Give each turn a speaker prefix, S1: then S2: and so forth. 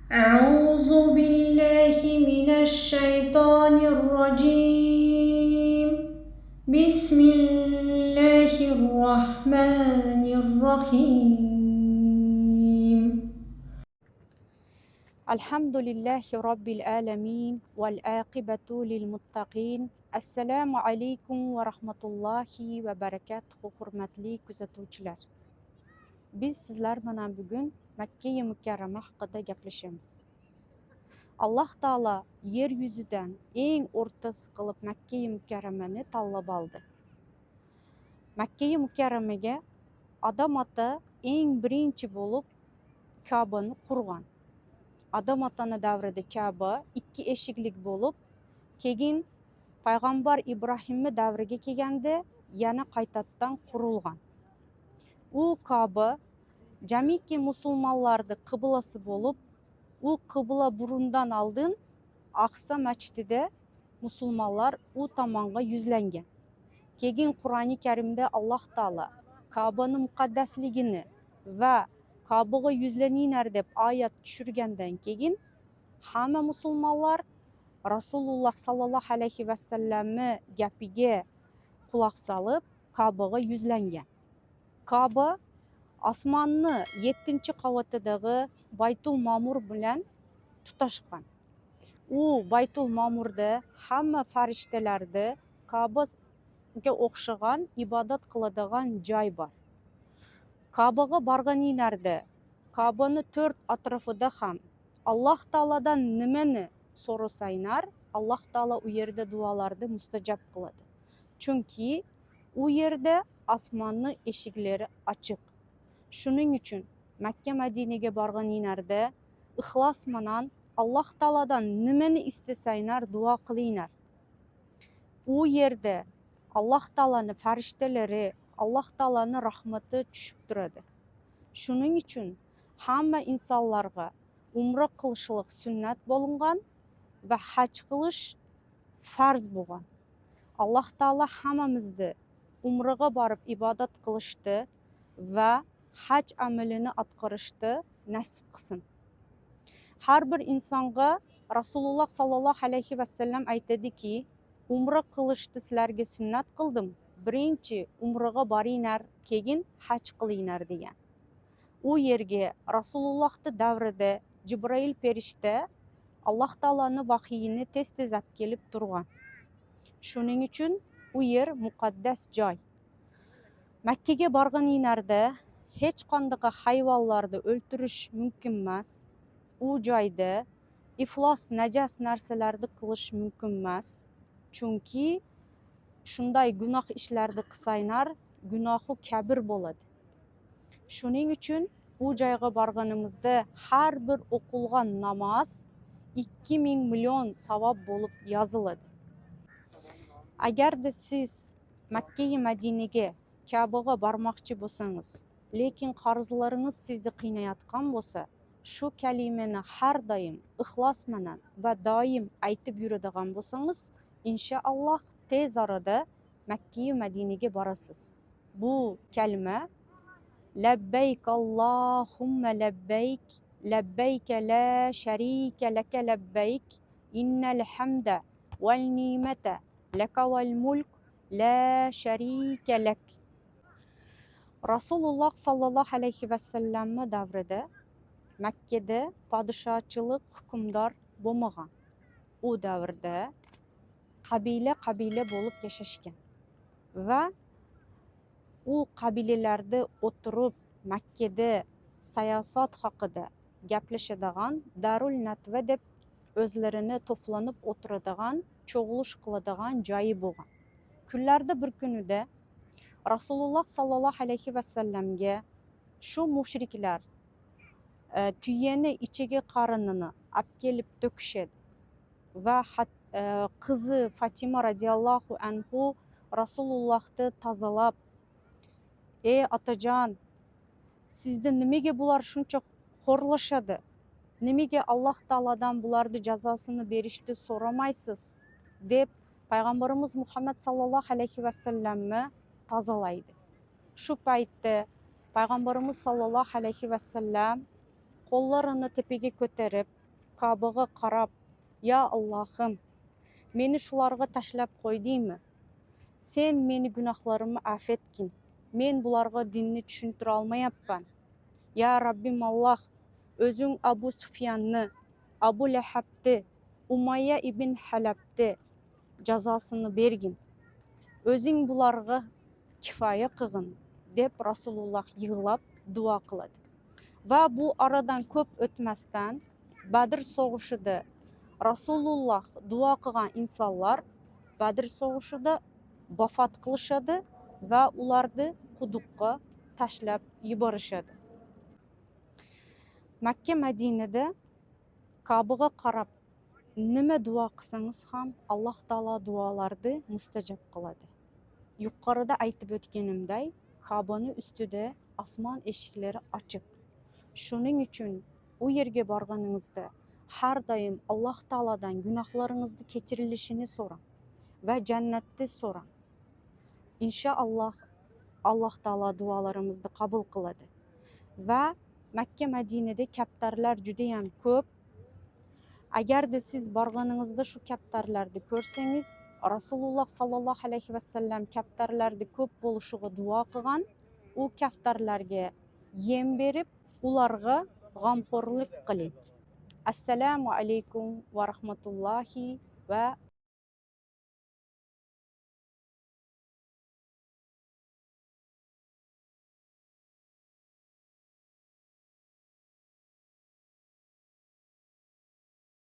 S1: أعوذ بالله من الشيطان الرجيم. بسم الله الرحمن الرحيم.
S2: الحمد لله رب العالمين والعاقبة للمتقين. Assalamu alaykum wa rahmatullahi wa barakatuh. Hurmatli kuzatuvchilar. Biz sizlar bilan bugun Makka-i Mukarrama haqida gaplashamiz. Alloh taolo yer yuzidan eng o'rtasi qilib Makka-i Mukarramani tanlab oldi. Makka-i Mukarramaga odam ota eng birinchi bo'lib Ka'bani qurgan. Adam atani davrida Ka'ba ikki eshiklik bo'lib, keyin payg'ambar Ibrohimni davriga kelganda yana qaytadan qurilgan. U Ka'ba jamiki musulmonlarning qiblasi bo'lib, u qibla burundan oldin Aqsa masjidida musulmonlar u tomonga yuzlangan. Keyin Qur'oni Karimda Alloh taolo Ka'baning muqaddasligini va Ka'baga yuzlaninglar deb oyat tushirgandan keyin hamma musulmonlar Rasululloh sallallohu alayhi vasallamni gapiga quloq solib Ka'baga yuzlangan. Ka'ba osmonni 7-qavatidagi Baytul Ma'mur bilan tutashgan. U Baytul Ma'murda hamma farishtalarda Ka'baga o'xshagan ibodat qiladigan joy bor. Ka'baga borganinglarda Ka'bani 4 atrofida ham Alloh taoladan nimani so'rasanglar, Alloh taolo u yerda duolarni mustajab qiladi. Chunki u yerda osmonning eshiklari ochiq. Shuning uchun Makka Madinaga borganinglarda ixlos bilan Alloh taoladan nimani istasanglar duo qilinglar. U yerda Alloh taolaning farishtalari, Alloh taolaning rahmati tushib turadi. Shuning uchun hamma insonlarga umra qilishlik sunnat bo'lingan va haj qilish farz bo'lgan. Alloh taolo hammamizni umraga borib ibodat qilishdi va haj amalini atqarishdi nasib qilsin. Har bir insonga Rasululloh sallallohu alayhi vasallam aytadiki, umra qilishni sizlarga sunnat qildim. Birinchi umraga boringlar, keyin haj qilinglar degan. U yerga Rasulullohning davrida Jibril ferishta Alloh taolaning vahiyini tez-tez olib kelib turgan. Shuning uchun u yer muqaddas joy. Makkaga borganinglarda hech qanday hayvonlarni o'ldirish mumkin emas. U joyda iflos najas narsalarni qilish mumkin emas. Chunki shunday gunoh ishlarni qilsanglar, gunohi kabir bo'ladi. Shuning uchun u joyga borganimizda har bir o'qilgan namoz 2000 million savob bo'lib yoziladi. Agarda siz Makka-i Madinaga Ka'baga bormoqchi bo'lsangiz, lekin qarzlaringiz sizni qiynayotgan bo'lsa, shu kalimani har doim ixlos bilan va doim aytib yuradigan bo'lsangiz, inshaalloh tez orada Makka-i Madinaga borasiz. Bu kalima labbayk Allohumma labbayk, labbayk la sharika laka labbayk, innal hamda wal ni'mata laka wal mulk la sharika lak. Rasululloh sallallohu alayhi vasallamning davrida Makkada podshochilik hukmdor bo'lmagan. U davrda qabila bo'lib yashashgan va u qabilalarda o'tirib Makkada siyosat haqida gaplashadigan Darul Natva deb o'zlarini to'planib o'tiradigan, cho'g'lish qiladigan joyi bo'lgan. Kunlarda bir kunida Rasululloh sallallohu alayhi vasallamga shu mushriklar tuyani ichiga qorinini olib kelib to'kishadi va qizi Fatima radhiyallohu anhu Rasulullohni tozalab, ey otajon, sizni nimaga bular shuncha xo'rlashadi? Nimaga Alloh taoladan bularni jazosini berishni so'ramaysiz? deb payg'ambarimiz Muhammad sallallohu alayhi vasallamni tozalaydi. Shu paytda payg'ambarimiz sallallohu alayhi vasallam qo'llarini tepaga ko'tarib, Ka'baga qarab, "Ya Allohim, meni shularga tashlab qo'ydingmi? Sen meni gunohlarimni afv etgin. Men bularga dinni tushuntira olmayapman. Ya Rabbim Alloh, o'zing Abu Sufyanni, Abu Lahabni, Umayya ibn Halabni jazosini bergin. O'zing bularga kifoya qilgin" deb Rasululloh yig'lab duo qiladi. Va bu aradan ko'p o'tmasdan Badr so'g'ishida Rasululloh duo qilgan insonlar Badr so'g'ishida vafot qilishadi va ularni quduqqa tashlab yuborishadi. Makka Madinada Ka'baga qarab nima duo qilsangiz ham Alloh taolo duolarni mustajab qiladi. Yuqorida aytib o'tganimday, Ka'bani ustida osmon eshiklari ochiq. Shuning uchun u yerga borganingizda har doim Alloh taolodan gunohlaringizni kechirilishini so'rang va jannatni so'rang. Inshaalloh Alloh taolo duolarimizni qabul qiladi. Va Makka Madinada kaptarlar juda ham ko'p. Agarda siz borganingizda shu kaptarlarni ko'rsangiz, Rasululloh sallallohu alayhi vasallam kaptarlarni ko'p bo'lishiga duo qilgan. U kaptarlarga yem berib, ularga g'amxo'rlik qiling. Assalomu alaykum va rahmatullohi va